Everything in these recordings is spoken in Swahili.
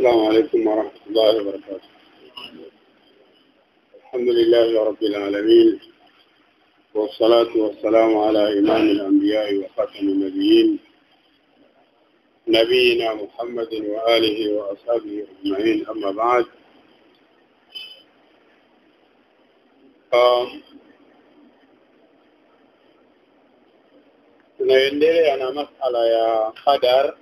السلام عليكم ورحمة الله وبركاته. الحمد لله رب العالمين، والصلاة والسلام على إمام الأنبياء وخاتم النبيين نبينا محمد وآله وأصحابه أجمعين. أما بعد، tunaendelea na masala ya qadar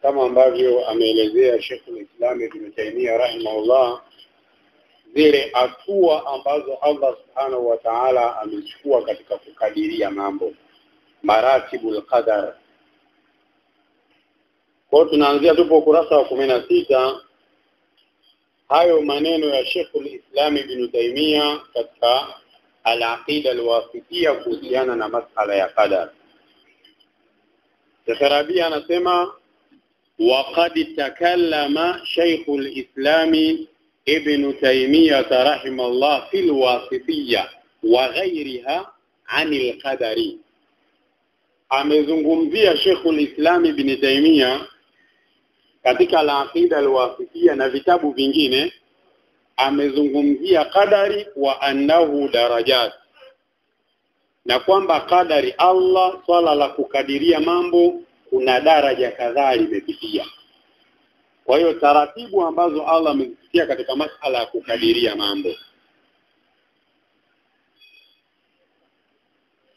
kama ambavyo ameelezea Sheikh al-Islam Ibn Taymiyyah rahimahullah, zile hatua ambazo Allah subhanahu wa ta'ala amechukua katika kukadiria mambo, maratibul qadar. Kwa tunaanzia tupo ukurasa wa 16, hayo maneno ya Sheikh al-Islam Ibn Taymiyyah katika al-aqida al-wasitiyya kuhusiana na masala ya qadar. Sheikh Rabi anasema وقد تكلم شيخ الإسلام ابن تيمية رحمه الله في الواسطية وغيرها عن القدر. amezungumzia Sheikh al-Islam Ibn Taymiyyah katika al-aqida al-wasitiyya na vitabu vingine, amezungumzia qadari wa annahu darajat, na kwamba qadari Allah, swala la kukadiria mambo, kuna daraja kadhaa limepitia. Kwa hiyo taratibu ambazo Allah amezipitia katika masala ya kukadiria mambo.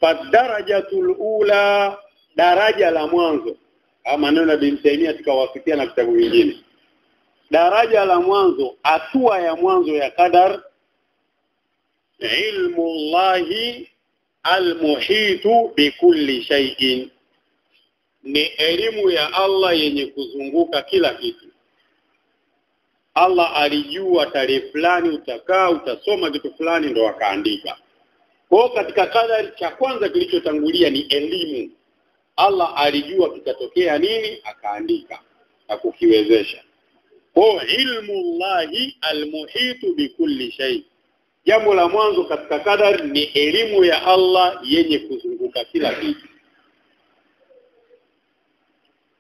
Fadarajatul ula, daraja la mwanzo, kama neno Ibn Taymiyyah tukawafikia na vitabu vingine. Daraja la mwanzo, hatua ya mwanzo ya qadar, ilmu Allahi al-muhitu bikulli shay'in, ni elimu ya Allah yenye kuzunguka kila kitu. Allah alijua tarehe fulani utakaa utasoma kitu fulani ndo akaandika. Kwa katika kadari cha kwanza kilichotangulia ni elimu. Allah alijua kitatokea nini akaandika na kukiwezesha. Kwa ilmu Allahi almuhitu bikulli shay. Jambo la mwanzo katika kadari ni elimu ya Allah yenye kuzunguka kila kitu.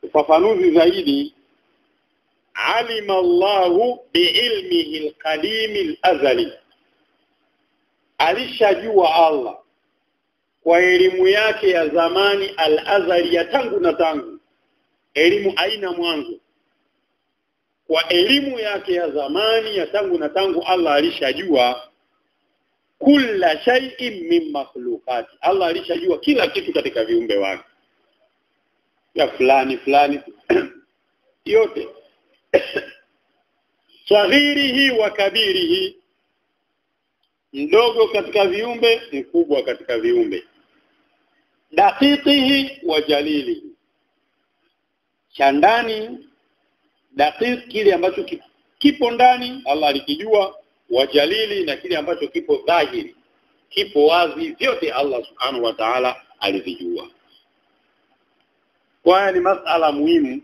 Ufafanuzi zaidi, alima Allahu biilmihi alqadim alazali, alishajua Allah kwa elimu yake ya zamani alazali, ya tangu na tangu, elimu haina mwanzo. Kwa elimu yake ya zamani ya tangu na tangu, Allah alishajua kulla shay'in min makhluqati, Allah alishajua kila kitu katika viumbe wake, ya fulani yote saghirihi wa kabirihi, mdogo katika viumbe, mkubwa katika viumbe, daqiqihi wa jalilihi, chandani daqiq, kile ambacho kipo ndani Allah alikijua, wa jalili, na kile ambacho kipo dhahiri, kipo wazi, vyote Allah subhanahu wa ta'ala alivijua. Kwa ni masala muhimu,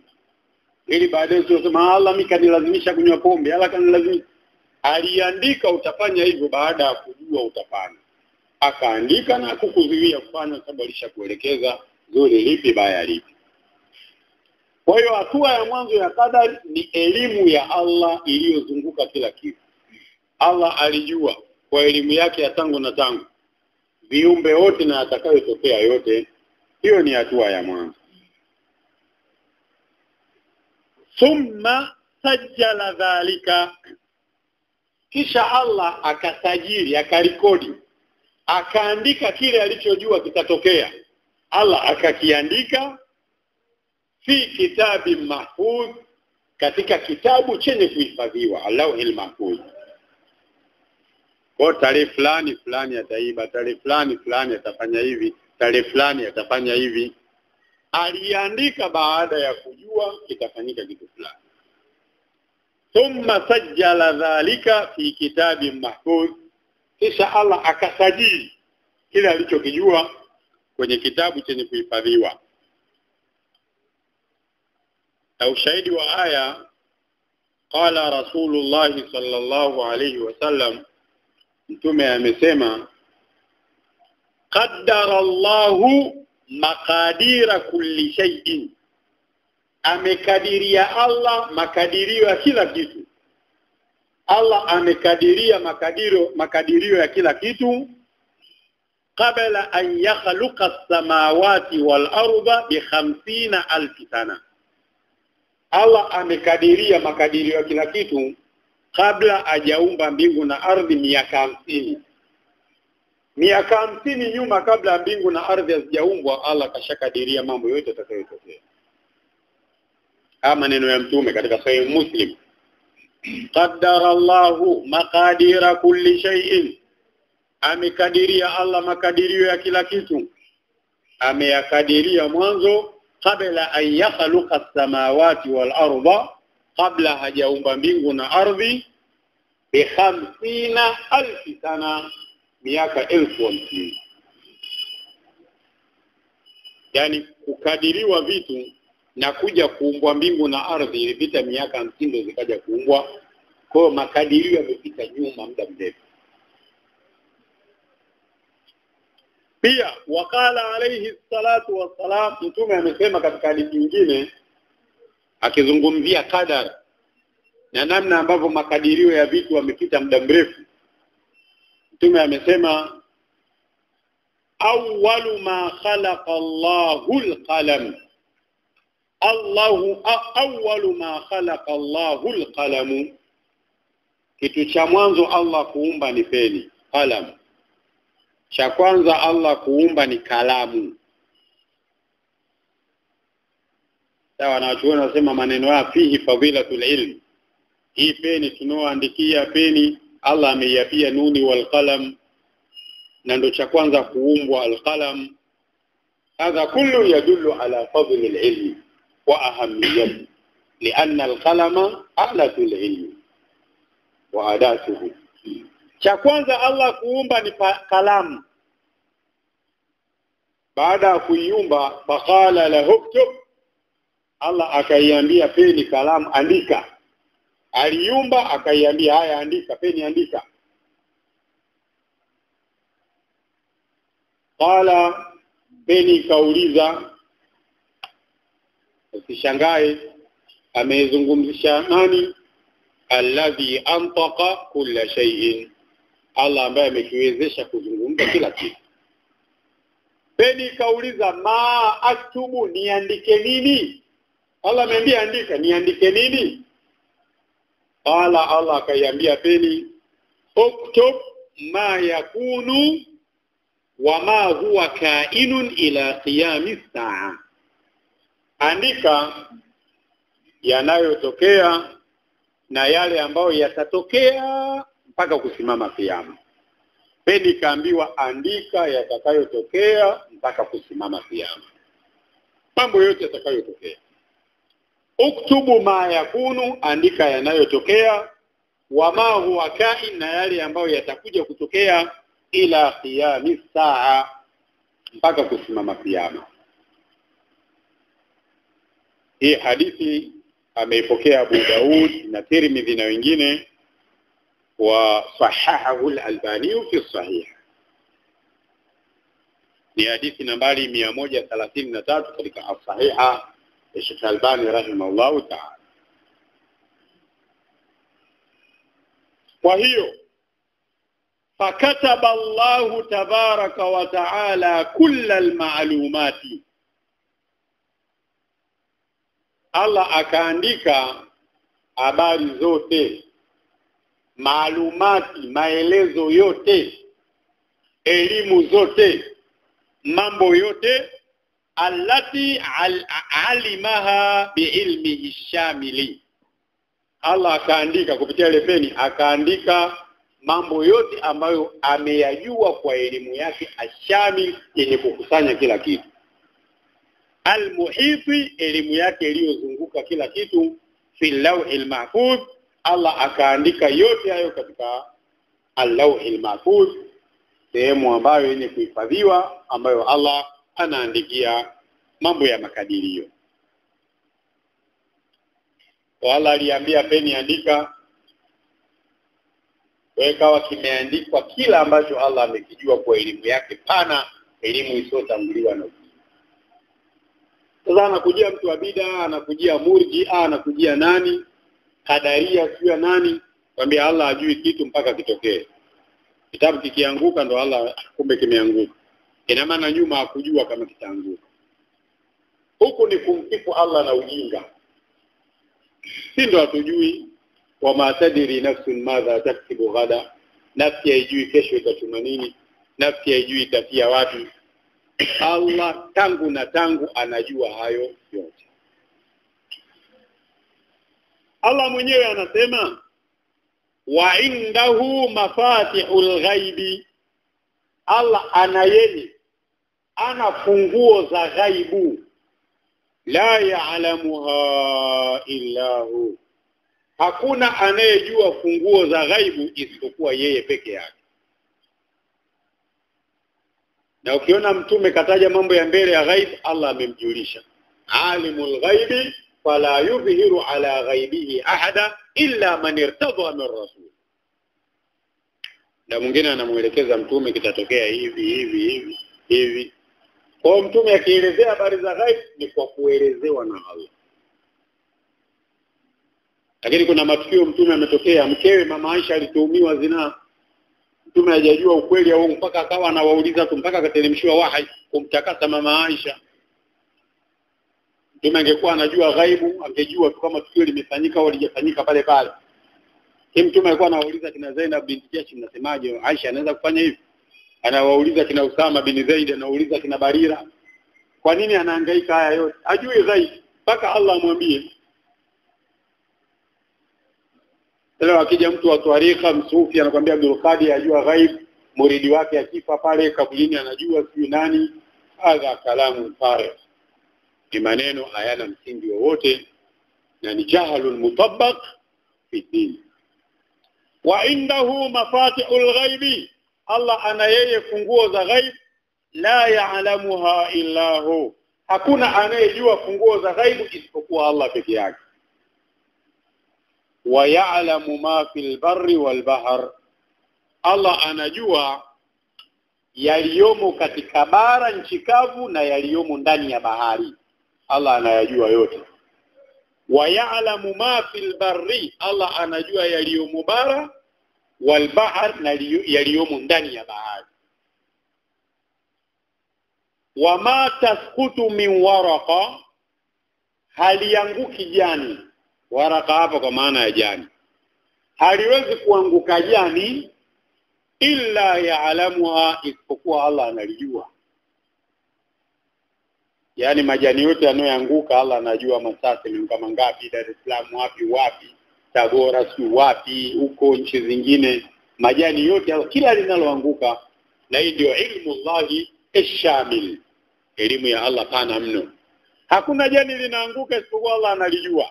ili baadaye usisema Allah mimi kanilazimisha kunywa pombe, Allah kanilazimisha. Aliandika utafanya hivyo, baada ya kujua utafanya. Akaandika na kukuzuia kufanya, sababu alishakuelekeza zuri lipi baya lipi. Kwa hiyo hatua ya mwanzo ya qadar ni elimu ya Allah iliyozunguka kila kitu. Allah alijua kwa elimu yake ya tangu na tangu viumbe wote na atakayotokea yote. Hiyo ni hatua ya mwanzo. Thumma sajjala dhalika, kisha Allah akasajili, akarekodi, akaandika kile alichojua kitatokea. Allah akakiandika fi kitabi mahfuz, katika kitabu chenye kuhifadhiwa, Allahul Mahfuz. Kwa tarehe fulani ataiba, tarehe fulani atafanya hivi, tarehe fulani atafanya hivi. Aliandika baada ya kujua kitafanyika kitu fulani. Thumma sajjala dhalika fi kitabi mahfuz, kisha Allah akasajili kile alichokijua kwenye kitabu chenye kuhifadhiwa. Na ushahidi wa aya, qala Rasulullah sallallahu alayhi wasallam, mtume amesema, qaddara Allahu maqadira kulli shay'in, amekadiria Allah makadirio ya kila kitu. Allah amekadiria makadirio ya kila kitu kabla an yakhluqa as-samawati wal arda bi 50,000 sana. Allah amekadiria makadirio ya kila kitu kabla hajaumba mbingu na ardhi miaka 50. Miaka 50 nyuma, kabla mbingu na ardhi hazijaumbwa, Allah kashakadiria mambo yote yatakayotokea. Maneno ya Mtume katika Sahih Muslim, qaddara Allahu maqadira kulli shay'in, amekadiria Allah makadirio ya kila kitu. Ameyakadiria mwanzo kabla an yakhluqa as-samawati wal arda, kabla hajaumba mbingu na ardhi, bi 50,000 sana, miaka 50,000. Yani kukadiriwa vitu na kuja kuumbwa mbingu na ardhi ilipita miaka 50 ndio zikaja kuumbwa. Kwa hiyo makadirio yamepita nyuma muda mrefu. Pia wakala alayhi salatu wassalam, Mtume amesema katika hadithi nyingine akizungumzia qadar na namna ambavyo makadirio ya vitu yamepita muda mrefu. Mtume amesema awwalu ma khalaqa Allahu al-qalam, awwalu ma khalaqa Allahu al-qalam, kitu cha mwanzo Allah kuumba ni peni, qalam. Cha kwanza Allah kuumba ni kalamu. Sawa, na watu wanasema maneno haya fihi fadhilatul ilm. Hii peni tunaoandikia peni, Allah ameyapia nuni wal qalam, na ndo cha kwanza kuumbwa al-qalam. Hadha kullu yadullu ala fadli al-ilm wa ahammiyati, lianna al-qalama alatul ilm wa adatuhu. Cha kwanza Allah kuumba ni kalamu. Baada ya kuiumba, faqala lahu uktub, Allah akaiambia peni kalamu andika. Aliumba akaiambia haya andika, peni andika. Qala, peni kauliza, usishangae, amezungumzisha nani? Alladhi antaqa kulla shay'in, Allah ambaye amekiwezesha kuzungumza kila kitu. Peni kauliza, ma aktubu, niandike nini? Allah amemwambia andika, niandike nini? Qala, Allah akaiambia peni, uktub ma yakunu wa ma huwa kainun ila qiyamis saa, andika yanayotokea na yale ambayo yatatokea mpaka kusimama kiyama. Peni kaambiwa andika yatakayotokea mpaka kusimama kiyama, mambo yote yatakayotokea. Uktubu ma yakunu, andika yanayotokea, wa ma huwa kain, na yale ambayo yatakuja kutokea, ila qiyamis saa, mpaka kusimama kiyama. Hii hadithi ameipokea Abu Daud na Tirmidhi na wengine, wa sahahahu al-Albani fi sahih. Ni hadithi nambari 133 katika as-sahiha ya Sheikh Albani rahimahullahu ta'ala. Kwa hiyo fakataba Allahu tabaraka wa ta'ala kulla al-ma'lumati, Allah akaandika habari zote, maalumati, maelezo yote, elimu zote, mambo yote, allati alimaha biilmihi shamili. Allah akaandika kupitia ile peni, akaandika mambo yote ambayo ameyajua kwa elimu yake ashamil, yenye kukusanya kila kitu. Al-muhiti, elimu yake iliyozunguka kila kitu. Fil lawhil mahfuz, Allah akaandika yote hayo katika al-lawhil mahfuz, sehemu ambayo yenye kuhifadhiwa, ambayo Allah anaandikia mambo ya makadirio. Kwa Allah aliambia peni andika, wekawa kimeandikwa kila ambacho Allah amekijua kwa elimu yake pana, elimu isiyotambuliwa na Sasa anakujia mtu wa bid'a, anakujia murji, anakujia nani, kadaria sio nani, kwambia Allah hajui kitu mpaka kitokee. Kitabu kikianguka ndo Allah kumbe kimeanguka. Ina maana nyuma hakujua kama kitaanguka. Huku ni kumsifu Allah na ujinga. Si ndo hatujui wa ma tadri nafsun madha taktibu ghada. Nafsi haijui kesho itachuma nini, nafsi haijui itatia wapi. Allah tangu na tangu anajua hayo yote. Allah mwenyewe anasema wa indahu mafatihul ghaibi. Allah ana funguo za ghaibu. La ya'lamuha illa hu. Hakuna anayejua funguo za ghaibu isipokuwa yeye peke yake. Na ukiona mtume kataja mambo ya mbele ya ghaib, Allah amemjulisha. Alimul ghaibi fala yudhihiru ala ghaibihi ahada illa man irtadha min rasul. Na mwingine anamuelekeza mtume kitatokea hivi. Kwa mtume akielezea habari za ghaib ni kwa kuelezewa na Allah. Lakini kuna matukio mtume ametokea, mkewe mama Aisha alituhumiwa zina. Mtume hajajua ukweli au mpaka akawa anawauliza tu mpaka akateremshiwa wahi kumtakasa mama Aisha. Mtume angekuwa anajua ghaibu, angejua tu kama tukio limefanyika au halijafanyika pale pale. Mtume alikuwa anawauliza kina Zainab binti Jahsh, mnasemaje Aisha anaweza kufanya hivi? Anawauliza kina Usama bin Zaid, anauliza kina Barira. Kwa nini anahangaika haya yote? Ajue zaidi mpaka Allah amwambie. Leo akija mtu wa twarika msufi anakuambia Abdul Qadir ajua ghaib, muridi wake akifa pale kaburini anajua si nani. Hadha kalamu farid. Ni maneno hayana msingi wowote na ni jahalun mutabbaq fi din. Wa indahu mafatihul ghaibi. Allah ana yeye funguo za ghaib, la ya'lamuha illa hu. Hakuna anayejua funguo za ghaibu isipokuwa Allah peke yake. Wa ya'lamu ma fil barri wal bahr. Allah anajua yaliyomo katika bara nchi kavu na yaliyomo ndani ya bahari. Allah anayajua yote. Wa ya'lamu ma fil barri. Allah anajua yaliyomo bara wal bahr na yaliyomo ndani ya bahari. Wa ma tasqutu min waraqa. Halianguki jani. Waraka hapa kwa maana ya jani. Haliwezi kuanguka jani illa ya'lamuha, isipokuwa Allah analijua. Yani majani yote yanayoanguka Allah anajua masasi ni kama ngapi, Dar es Salaam wapi, Tabora si wapi, huko nchi zingine. Majani yote kila linaloanguka, na hii ndio ilmu Allahi ash-shamil. Elimu ya Allah pana mno. Hakuna jani linaanguka isipokuwa Allah analijua.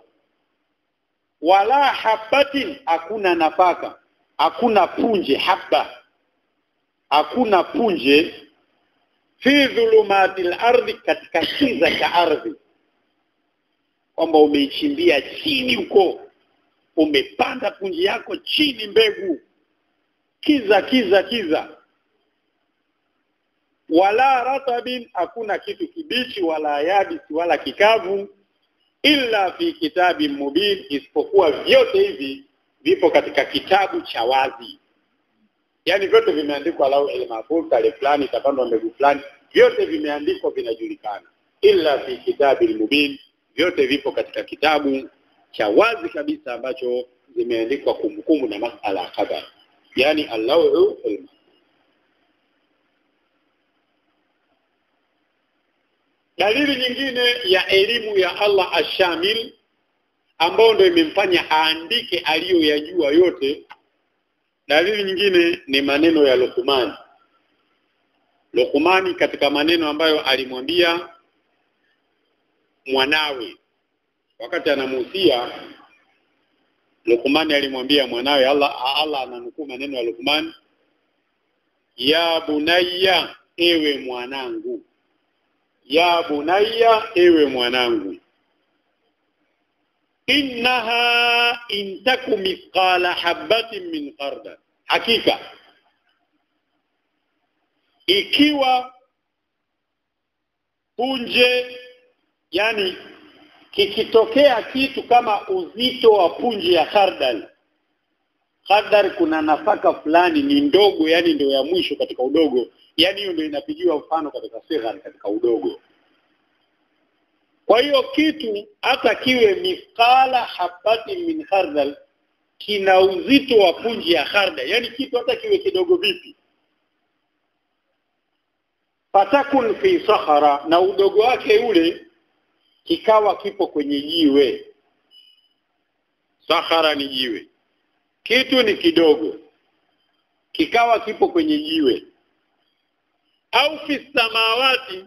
Wala habatin, hakuna nafaka, hakuna punje habba, hakuna punje fi dhulumatil ardi, katika kiza cha ardhi. Kwamba umeichimbia chini huko, umepanda punje yako chini mbegu, kiza. Wala ratabin, hakuna kitu kibichi, wala yabisi wala kikavu, illa fi kitabin mubin, isipokuwa vyote hivi vipo katika kitabu cha wazi. Yani vyote vimeandikwa lauhul mahfuz, tarehe fulani itapandwa mbegu fulani, vyote vimeandikwa vinajulikana. Illa fi kitabil mubin, vyote vipo katika kitabu cha wazi kabisa ambacho zimeandikwa kumbukumbu na masala kadha. Yani al-lauhul mahfuz. Dalili nyingine ya elimu ya Allah ash-shamil ambao ndio imemfanya aandike aliyoyajua yote. Dalili nyingine ni maneno ya Luqman. Luqmani katika maneno ambayo alimwambia mwanawe wakati anamuhusia, Luqmani alimwambia mwanawe, Allah ananukuu maneno ya Luqman, ya bunayya, ewe mwanangu, ya bunayya, ewe mwanangu, innaha intaku mithqala habatin min khardal, hakika ikiwa punje Yani kikitokea kitu kama uzito wa punje ya khardal. Khardal kuna nafaka fulani ni ndogo, yani ndio ya mwisho katika udogo. Yani hiyo ndio inapigiwa mfano katika sighar, katika udogo. Kwa hiyo kitu hata kiwe mithqala habatin min khardal kina uzito wa punje ya khardal. Yani kitu hata kiwe kidogo vipi, fatakun fi sahara, na udogo wake ule kikawa kipo kwenye jiwe. Sahara ni jiwe, kitu ni kidogo kikawa kipo kwenye jiwe. Au fi samawati,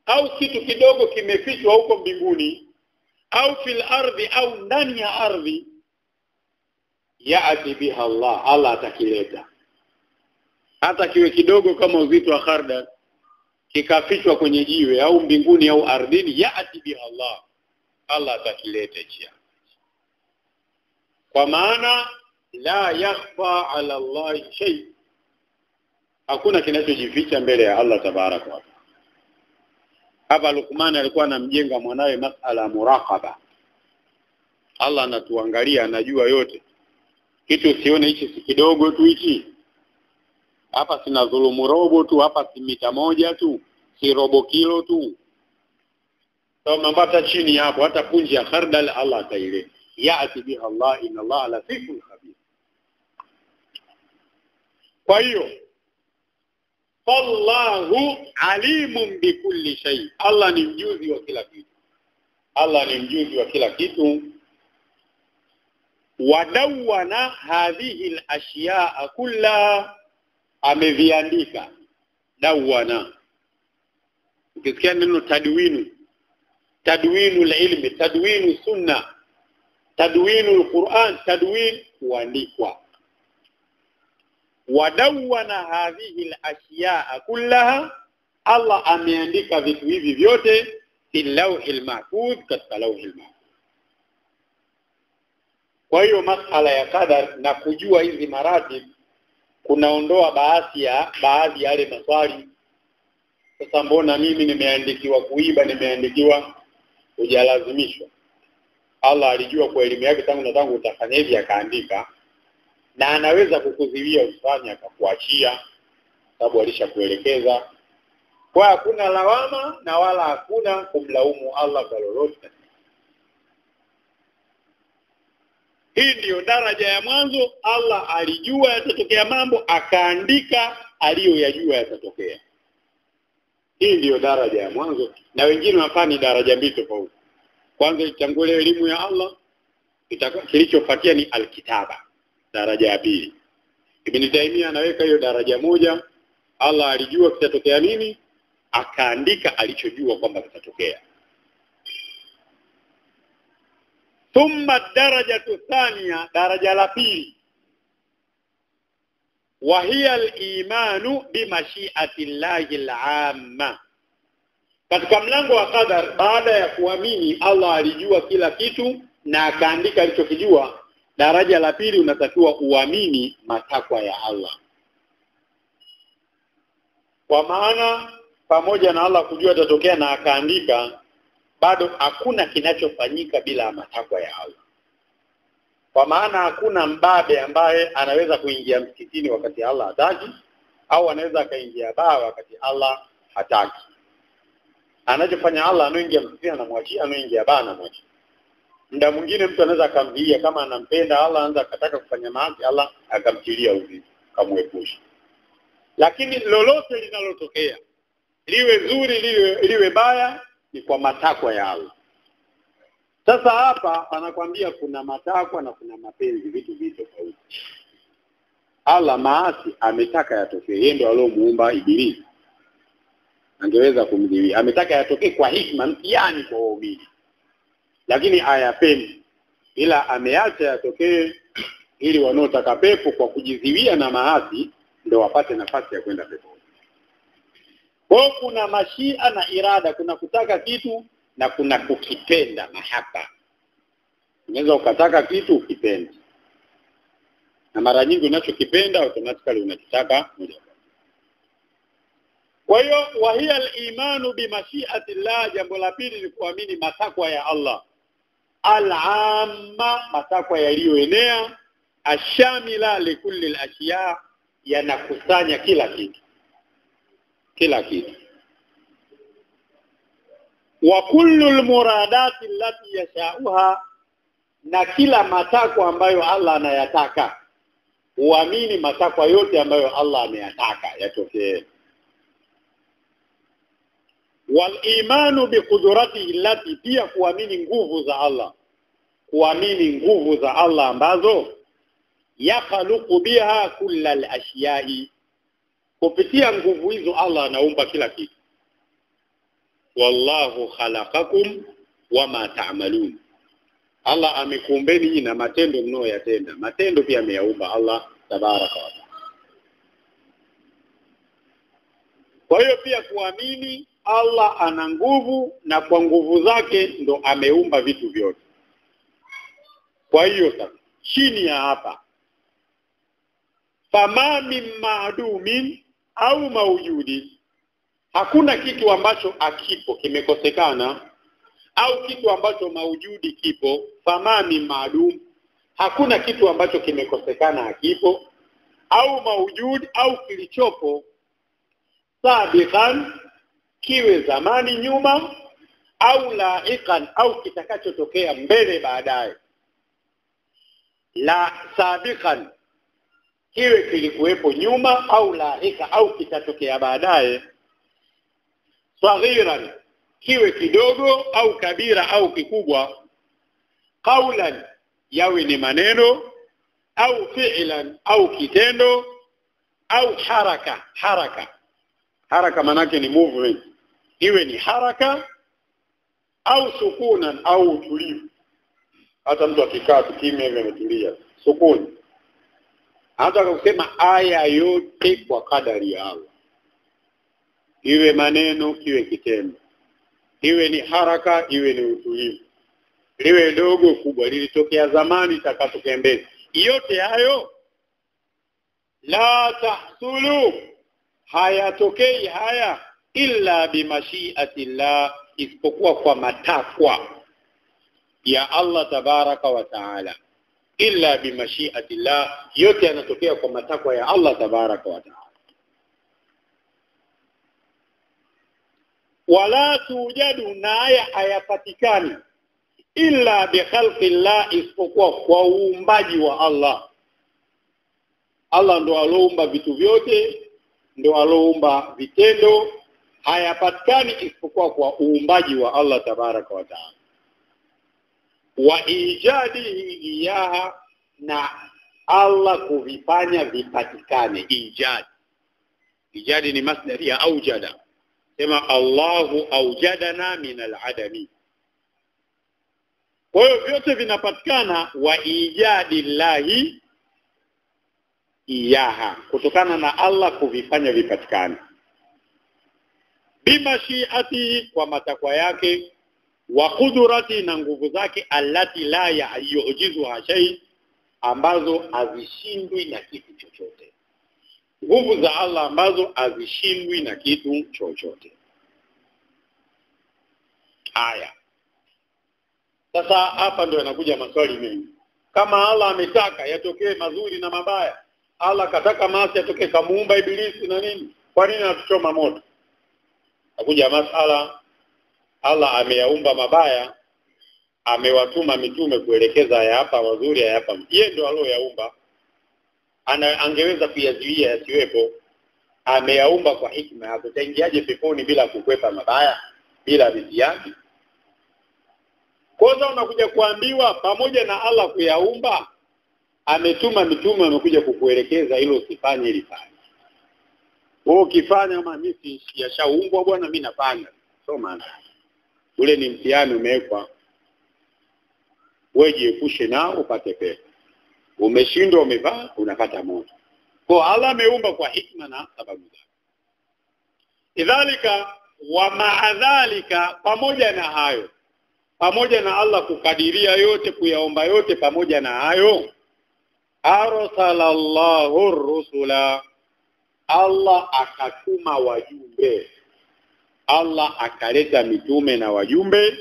au kitu kidogo kimefichwa huko mbinguni. Au fil ardhi, au ndani ya ardhi. Yaati biha Allah, Allah atakileta. Hata kiwe kidogo kama uzito wa khardal kikafichwa kwenye jiwe au mbinguni au ardhini, yaati biha Allah, Allah atakileta chia. Kwa maana la yakhfa ala Allah shay, hakuna kinachojificha mbele ya Allah tabaraka wa taala. Hapa Luqman alikuwa anamjenga mwanawe masala muraqaba. Allah anatuangalia, anajua yote. Kitu usione hichi si kidogo tu hichi. Hapa sina dhulumu robo tu, hapa si mita moja tu, si robo kilo tu. Kama mpaka chini hapo hata punje ya khardal Allah ataile. Yaati biha Allah, inna Allah latiful khabir. Kwa hiyo Allahu alimun bikulli shay, Allah ni mjuzi wa kila kitu. Allah ni mjuzi wa kila kitu. Wadawana hadhihi al-ashya'a kullaha, ameviandika. Dawana, ukisikia neno tadwinu, tadwinul ilmi, tadwinu sunna, tadwinul Qur'an, tadwin kuandikwa. Wadawana hadhihi al-ashya'a kullaha, Allah ameandika vitu hivi vyote fil lawhil mahfuz, katika lawhil mahfuz. Kwa hiyo masala ya qadar na kujua hizi maratib kunaondoa baadhi ya yale maswali. Sasa mbona mimi nimeandikiwa kuiba, nimeandikiwa hujalazimishwa? Allah alijua kwa elimu yake tangu utafanya hivi akaandika, na anaweza kukuziwia usifanye akakuachia, sababu alishakuelekeza. Kwa hakuna lawama na wala hakuna kumlaumu Allah kwa lolote. Hii ndio daraja ya mwanzo. Allah alijua yatatokea mambo, akaandika aliyoyajua yatatokea. Hii ndio daraja ya mwanzo, na wengine wanafanya daraja mbili tofauti. Kwanza itangulie elimu ya Allah, kilichofuatia ni alkitaba, daraja ya pili. Ibn Taymiyyah anaweka hiyo daraja moja. Allah alijua kitatokea nini, akaandika alichojua kwamba kitatokea. Thumma darajatu thaniya, daraja la pili, wa hiya al-imanu bi mashi'ati Allahi al-amma. Katika mlango wa qadar, baada ya kuamini Allah alijua kila kitu na akaandika alichokijua, daraja la pili unatakiwa uamini matakwa ya Allah. Kwa maana pamoja na Allah kujua yatatokea na akaandika, bado hakuna kinachofanyika bila matakwa ya Allah. Kwa maana hakuna mbabe ambaye anaweza kuingia msikitini wakati Allah hataki, au anaweza akaingia baa wakati Allah hataki. Anachofanya Allah, anaingia msikitini anamwachia, anaingia baa anamwachia. Muda mwingine mtu anaweza akamvia, kama anampenda Allah anaweza akataka kufanya maasi, Allah akamtilia uzito, kamwepusha. Lakini lolote linalotokea, liwe zuri liwe baya, ni kwa matakwa ya Allah. Sasa hapa anakuambia kuna matakwa na kuna mapenzi, vitu tofauti. Allah maasi ametaka yatokee, yeye ndio aliyomuumba Ibilisi. Angeweza kumdhiwi, ametaka yatokee kwa hikma, mtihani kwa waumini. Lakini hayapendi, ila ameacha yatokee ili wanaotaka pepo kwa kujiziwia na maasi ndio wapate nafasi ya kwenda pepo. Kwa kuna mashia na irada, kuna kutaka kitu na kuna kukipenda, mahaba. Unaweza ukataka kitu ukipenda, na mara nyingi unachokipenda automatically unakitaka moja kwa moja. Kwa hiyo wahia al-imanu bi mashi'ati Allah, jambo la pili ni kuamini matakwa ya Allah al-amma, matakwa yaliyoenea, ashamila likulli al-ashiya, yanakusanya kila kitu. Wa kullu al-muradati allati yasha'uha, na kila matakwa ambayo Allah anayataka, uamini matakwa yote ambayo Allah ameyataka yatokee. Wal imanu bi qudratihi allati, pia kuamini nguvu za Allah, kuamini nguvu za Allah ambazo yakhluqu biha kullal ashiyai, kupitia nguvu hizo Allah anaumba kila kitu. Wallahu khalaqakum wama ta'malun, Allah amekuumbeni na matendo mnayoyatenda, matendo pia ameyaumba Allah tabaraka wa taala. Kwa hiyo pia kuamini Allah ana nguvu, na kwa nguvu zake ndo ameumba vitu vyote. Kwa hiyo sasa chini ya hapa, fama min ma'dumin au maujudi, hakuna kitu ambacho akipo kimekosekana, au kitu ambacho maujudi kipo. Fama min ma'dum, hakuna kitu ambacho kimekosekana hakipo, au maujudi, au kilichopo sabiqan, kiwe zamani nyuma, au laiqan, au kitakachotokea mbele baadaye. La sabiqan, kiwe kilikuwepo nyuma, au laika, au kitatokea baadaye. Saghiran, kiwe kidogo, au kabira, au kikubwa. Qawlan, yawe ni maneno, au fi'lan, au kitendo, au haraka manake ni movement, iwe ni haraka, au sukunan, au utulivu. Hata mtu akikaa kimya hivi ametulia, sukuni. Hata kusema aya yote kwa kadari ya Allah, iwe maneno, iwe kitendo, iwe ni haraka, iwe ni utulivu, liwe dogo kubwa, lilitokea zamani, takatokea mbele, yote hayo la tahsulu, hayatokei haya illa bimashiati Allah, isipokuwa kwa matakwa ya Allah tabaraka wa taala. Illa bimashiati Allah, yote yanatokea kwa matakwa ya Allah tabaraka wa taala. Wala tujadu, na hayapatikani illa bi khalqi Allah, isipokuwa kwa uumbaji wa Allah. Allah ndo aloumba vitu vyote, ndo aloumba vitendo, hayapatikani isipokuwa kwa uumbaji wa Allah tabaraka wa taala. Wa ijadihi iyaha, na Allah kuvifanya vipatikane. Ijadi ni masdari ya aujada, sema Allahu aujadana min al-adami. Kwa hiyo vyote vinapatikana wa ijadillahi iyaha, kutokana na Allah kuvifanya vipatikane. Bimashiati, kwa matakwa yake, wa qudrati, na nguvu zake, allati la yujizuha shay, ambazo hazishindwi na kitu chochote. Nguvu za Allah ambazo hazishindwi na kitu chochote. Haya, sasa hapa ndio yanakuja maswali mengi. Kama Allah ametaka yatokee mazuri na mabaya, Allah kataka maasi yatokee, kamuumba ibilisi na nini, kwa nini anatuchoma moto? Nakuja masala, Allah ameyaumba mabaya, amewatuma mitume kuelekeza ya hapa mazuri, ya hapa. Yeye ndio aliyoyaumba, angeweza kuyazuia yasiwepo. Ameyaumba kwa hikma yake. Utaingiaje peponi bila kukwepa mabaya, bila mitihani? Kwanza unakuja kuambiwa pamoja na Allah kuyaumba, ametuma mitume wamekuja kukuelekeza hilo usifanye, ili fanye. Wewe ukifanya kama mimi yashaumbwa bwana, mimi nafanya. So maana ule ni mtihani umewekwa, wewe jiepushe nao upate pepo. Umeshindwa, umevaa, unapata moto. Kwa Allah ameumba kwa hikma na sababu zake. Idhalika wa ma'adhalika, pamoja na hayo, pamoja na Allah kukadiria yote, kuyaomba yote, pamoja na hayo, arsalallahu rusula, Allah akatuma wajumbe, Allah akaleta mitume na wajumbe.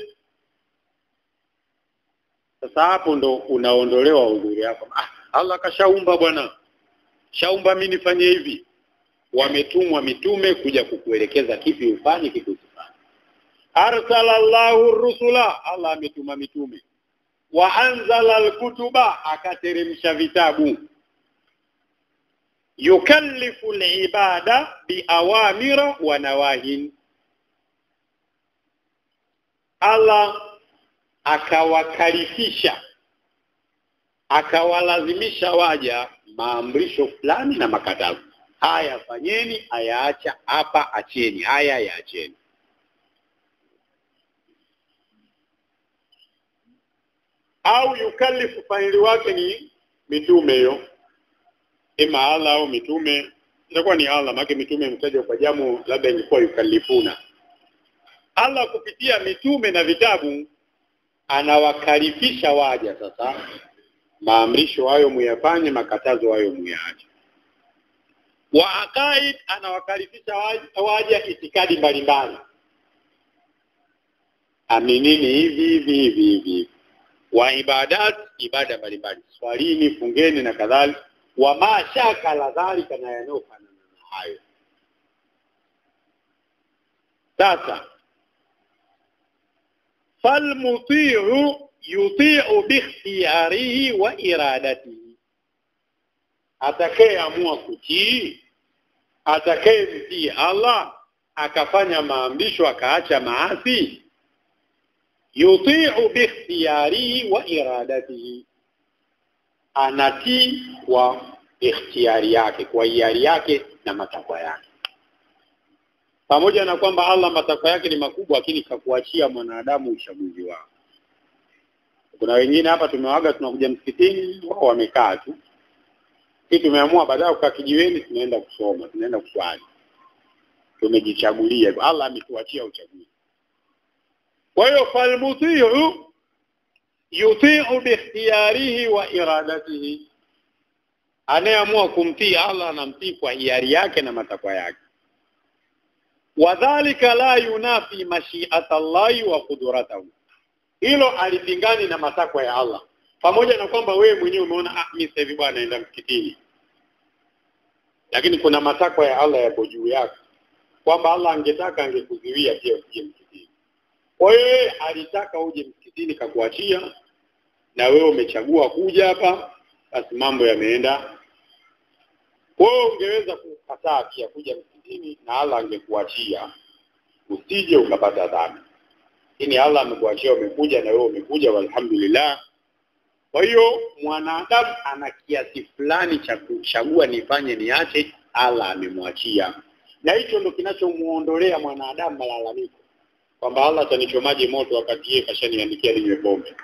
Sasa hapo ndo unaondolewa udhuri yako. Allah kashaumba bwana, shaumba mimi nifanye hivi. Wametumwa mitume kuja kukuelekeza kipi ufanye, kipi usifanye. Arsalallahu rusula, Allah ametuma mitume. Wa anzala alkutuba, akateremsha vitabu. Yukallifu alibada biawamira wa nawahin, Allah akawakalifisha, akawalazimisha waja maamrisho fulani na makatazo. Haya fanyeni, haya acha, hapa acheni, haya yaacheni. Au yukallifu, faili wake ni mitume hiyo, ima Allah au mitume. Itakuwa ni Allah, maana mitume mtaja kwa jamu, labda ingekuwa yukallifuna. Allah kupitia mitume na vitabu anawakalifisha waja sasa maamrisho hayo muyafanye, makatazo hayo muyaache. Wa aqaid, anawakalifisha waja itikadi mbalimbali. Aminini hivi. Wa ibadat, ibada mbalimbali, swalini, fungeni na kadhalika. Wa mashaka la dhalika, na yanofanana na hayo. Sasa falmuti'u yuti'u bikhtiyarihi wa iradatihi, atakayeamua kutii, atakayemtii Allah akafanya maamrisho akaacha maasi, yuti'u bikhtiyarihi wa iradatihi, anatii kwa ikhtiyari yake, kwa hiari yake na matakwa yake. Pamoja na kwamba Allah matakwa yake ni makubwa, lakini kakuachia mwanadamu uchaguzi wao. Kuna wengine hapa tumewaga, tunakuja msikitini, wao wamekaa tu. Sisi tumeamua baadaye kukaa kijiweni, tunaenda kusoma, tunaenda kuswali. Tumejichagulia, Allah ametuachia uchaguzi. Kwa hiyo falmuti'u yuti'u bikhtiyarihi wa iradatihi, anayeamua kumtii Allah anamtii kwa hiari yake na matakwa yake. Wadhalika la yunafi mashi'ata Allahi wa qudratahu, hilo alipingani na matakwa ya Allah. Pamoja na kwamba wewe mwenyewe umeona mimi sasa hivi bwana naenda msikitini, lakini kuna matakwa ya Allah yapo juu yako, kwamba Allah angetaka angekuzuia pia usije msikitini. Kwa hiyo alitaka uje msikitini, kakuachia, na wewe umechagua kuja hapa, basi mambo yameenda. Wewe ungeweza kukataa pia kuja msikitini na Allah angekuachia usije ukapata dhambi. Lakini Allah amekuachia, umekuja, na wewe umekuja, walhamdulillah. Kwa hiyo mwanadamu ana kiasi fulani cha kuchagua, nifanye niache, Allah amemwachia. Na hicho ndio kinachomuondolea mwanadamu malalamiko, kwamba Allah atanichomaje moto wakati yeye kashaniandikia ninywe pombe.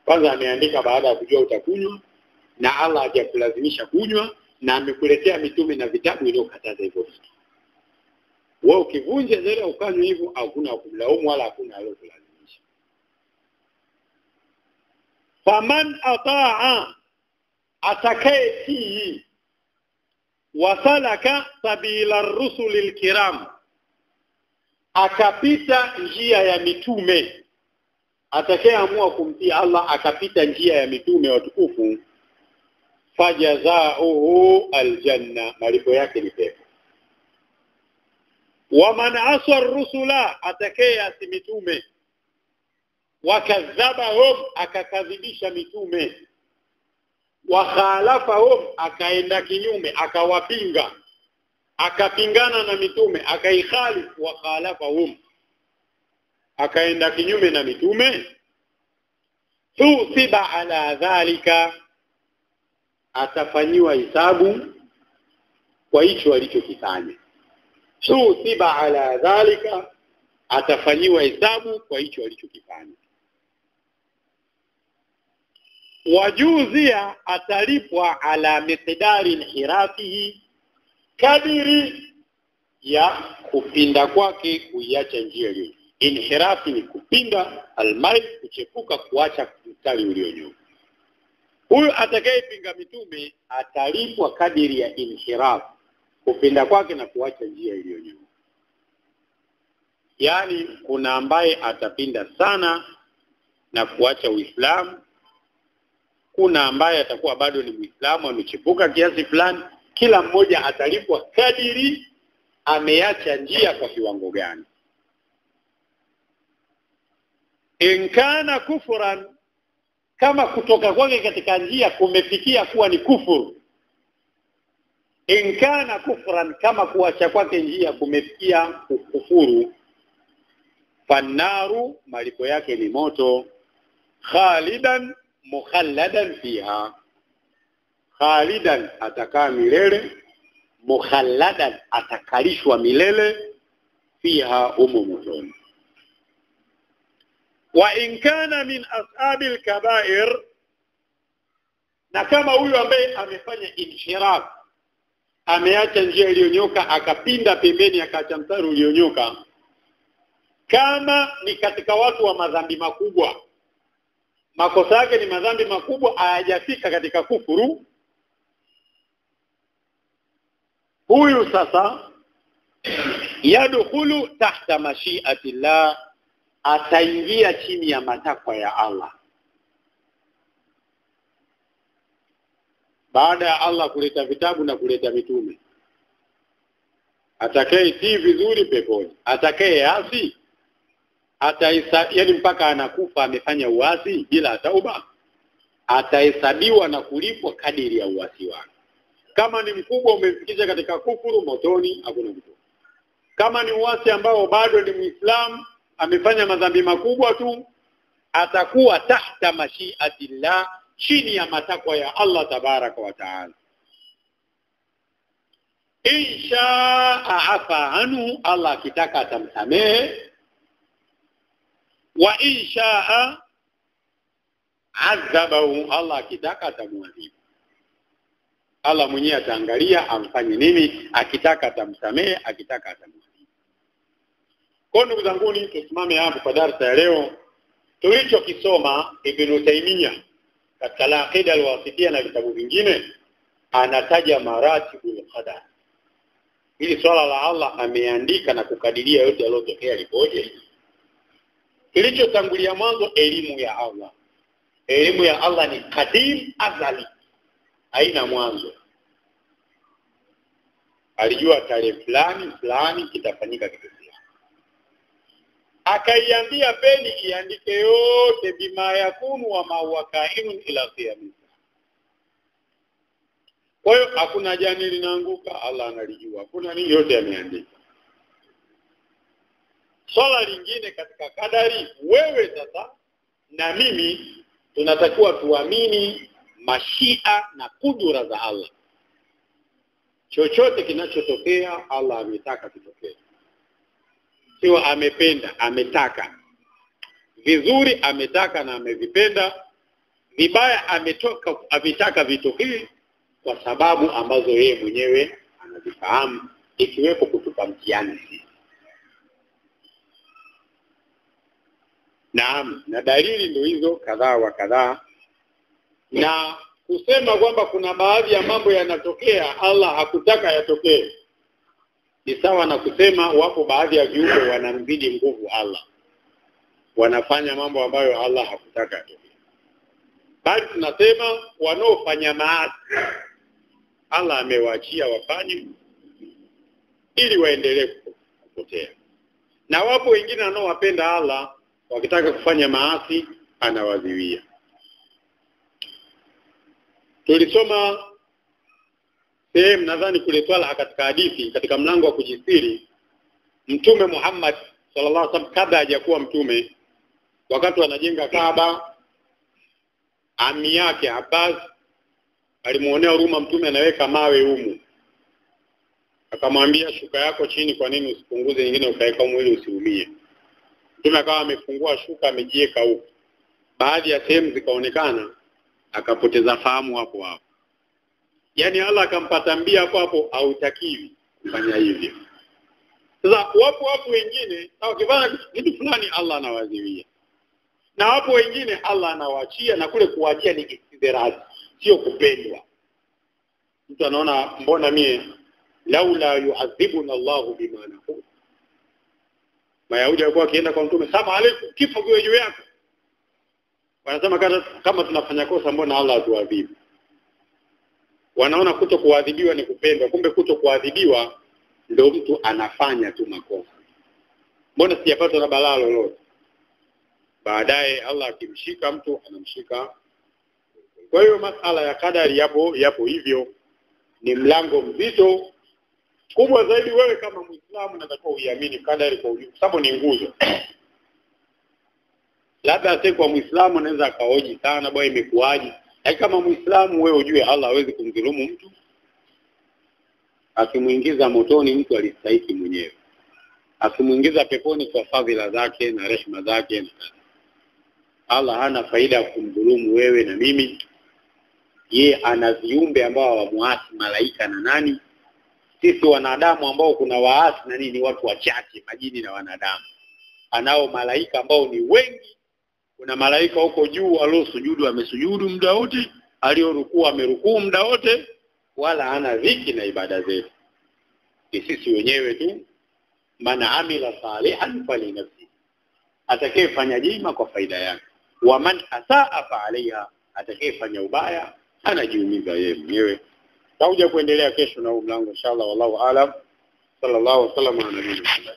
Kwanza ameandika baada ya kujua utakunywa, na Allah hajakulazimisha kunywa, na amekuletea mitume na vitabu iliyokataza hivyo vitu. Wewe ukivunja zile ukanywa hivyo, hakuna kumlaumu wala hakuna aliyokulazimisha. Faman ataa, atakayetii, wasalaka sabila rusulil kiram, akapita njia ya mitume, atakayeamua kumtii Allah akapita njia ya mitume watukufu, fajazauhu aljanna, malipo yake ni pepo. Wa man asa rusula, atakayeasi mitume, wakadhabahum, akakadhibisha mitume, wa khalafahum, akaenda kinyume, akawapinga, akapingana na mitume, akaikhalifu, wa khalafahum, akaenda kinyume na mitume, tusiba ala dhalika, atafanyiwa hisabu kwa hicho alichokifanya. Tusiba ala dhalika, atafanyiwa hisabu kwa hicho alichokifanya. Wajuzia, atalipwa ala miqdari inhirafihi, kadiri ya kupinda kwake kuiacha njia hiyo. Inhirafi ni kupinda, almail kuchepuka, kuacha mstari ulionyooka. Huyu atakayepinga mitume atalipwa kadiri ya inhiraf, kupinda kwake na kuacha njia iliyonyooka. Yani kuna ambaye atapinda sana na kuacha Uislamu, kuna ambaye atakuwa bado ni Muislamu amechipuka kiasi fulani. Kila mmoja atalipwa kadiri ameacha njia kwa kiwango gani. Inkana kufran, kama kutoka kwake katika njia kumefikia kuwa ni kufuru. Inkana kufran, kama kuacha kwake njia kumefikia kufuru. Fannaru, malipo yake ni moto. Khalidan mukhalladan fiha, khalidan atakaa milele, mukhalladan atakalishwa milele, fiha motoni. Wa in kana min ashabil kaba'ir, na kama huyu ambaye amefanya inhiraf, ameacha njia iliyonyoka akapinda pembeni akaacha mstari ulionyoka, kama ni katika watu wa madhambi makubwa, makosa yake ni madhambi makubwa, hayajafika katika kufuru, huyu sasa yadkhulu tahta mashiatillah, ataingia chini ya matakwa ya Allah. Baada ya Allah kuleta vitabu na kuleta mitume, atakayetii vizuri peponi, atakayeasi yani mpaka anakufa amefanya uasi bila tauba, atahesabiwa na kulipwa kadiri ya uasi wake. Kama ni mkubwa umefikisha katika kufuru, motoni, hakuna mtu. Kama ni uasi ambao bado ni Muislamu amefanya madhambi makubwa tu, atakuwa tahta mashiatillah, chini ya matakwa ya Allah tabaraka wa taala. Insha afa anhu, Allah akitaka atamsamehe, wa insha adhabahu, Allah akitaka atamwadhibu. Allah mwenyewe ataangalia amfanye nini, akitaka atamsamehe, akitaka atamwadhibu. Kwa ndugu zangu, tusimame hapo kwa darasa ya leo. Tulichokisoma Ibn Taymiyyah katika al-Aqida al-Wasitiyya na vitabu vingine, anataja maratibul qadar. Hili swala la Allah ameandika na kukadiria yote yaliyotokea lipoje. Kilichotangulia mwanzo, elimu ya Allah. Elimu ya Allah ni kadim, azali, haina mwanzo. Alijua tarehe fulani fulani kitafanyika kitu fulani. Akaiambia peni iandike yote, bima yakunu wa ma wakainun ila qiyamah. Kwa hiyo hakuna jani linaanguka, Allah analijua. Hakuna nini, yote yameandika. Swala lingine katika kadari, wewe sasa na mimi tunatakiwa tuamini mashia na kudura za Allah. Chochote kinachotokea Allah ametaka kitokee. Sio amependa, ametaka. Vizuri ametaka na amevipenda, vibaya ametaka vitokee kwa sababu ambazo yeye mwenyewe anazifahamu, ikiwepo kutupa mtihani. Naam, na dalili ndio hizo kadhaa wa kadhaa. Na kusema kwamba kuna baadhi ya mambo yanatokea Allah hakutaka yatokee, ni sawa na kusema wapo baadhi ya viumbe wanamzidi nguvu Allah, wanafanya mambo ambayo Allah hakutaka yatokee. Bali tunasema wanaofanya maasi Allah amewaachia wafanye ili waendelee kupotea. Na wapo wengine wanaowapenda Allah, wakitaka kufanya maasi anawaziwia. Tulisoma sehemu nadhani kule swala katika hadithi katika mlango wa kujistiri, Mtume Muhammad sallallahu alaihi wasallam kabla hajakuwa mtume, wakati anajenga Kaaba, ami yake Abbas alimuonea huruma Mtume anaweka mawe humu. Akamwambia, shuka yako chini, kwa nini usipunguze nyingine ukaweka humu ili usiumie? Mtume akawa amefungua shuka amejiweka huko. Baadhi ya sehemu zikaonekana, akapoteza fahamu hapo hapo. Yaani Allah akampata mbia hapo hautakiwi kufanya hivyo. Sasa wapo wengine wakifanya kitu fulani Allah anawaziwia. Na wapo wengine Allah anawaachia, na kule kuachia ni istidraj, sio kupendwa. Mtu anaona mbona mie laula yu'adhibuna Allah bima naqul. Mayahudi walikuwa wakienda kwa mtume, salamu alaykum, kifo kiwe juu yako. Wanasema kama tunafanya kosa mbona Allah atuadhibu? Wanaona kutokuadhibiwa ni kupendwa, kumbe kutokuadhibiwa ndio mtu anafanya tu makosa. Mbona sijapata na balaa lolote? Baadaye Allah akimshika mtu anamshika. Kwa hiyo masala ya kadari yapo hivyo, ni mlango mzito. Kubwa zaidi wewe kama Muislamu unatakiwa uiamini kadari kwa sababu ni nguzo. Labda sasa kwa Muislamu anaweza akaoji sana bwana imekuaje? Lakini kama Muislamu wewe ujue Allah hawezi kumdhulumu mtu. Akimuingiza motoni mtu alistahili mwenyewe. Akimuingiza peponi kwa fadhila zake na rehema zake. Allah hana faida ya kumdhulumu wewe na mimi. Yeye ana viumbe ambao wamuasi malaika na nani? Sisi wanadamu ambao kuna waasi na nini watu wachache, majini na wanadamu. Anao malaika ambao ni wengi. Kuna malaika huko juu aliosujudu amesujudu muda wote, aliorukuu amerukuu muda wote, wala hana dhiki na ibada zetu. Sisi wenyewe tu, man amila salihan falinafsi, atakayefanya jema kwa faida yake, wa man asaa fa alaiha, atakayefanya ubaya anajiumiza yeye mwenyewe. Tutakuja kuendelea kesho na huu mlango inshallah. Wallahu aalam. Sallallahu alaihi wasallam.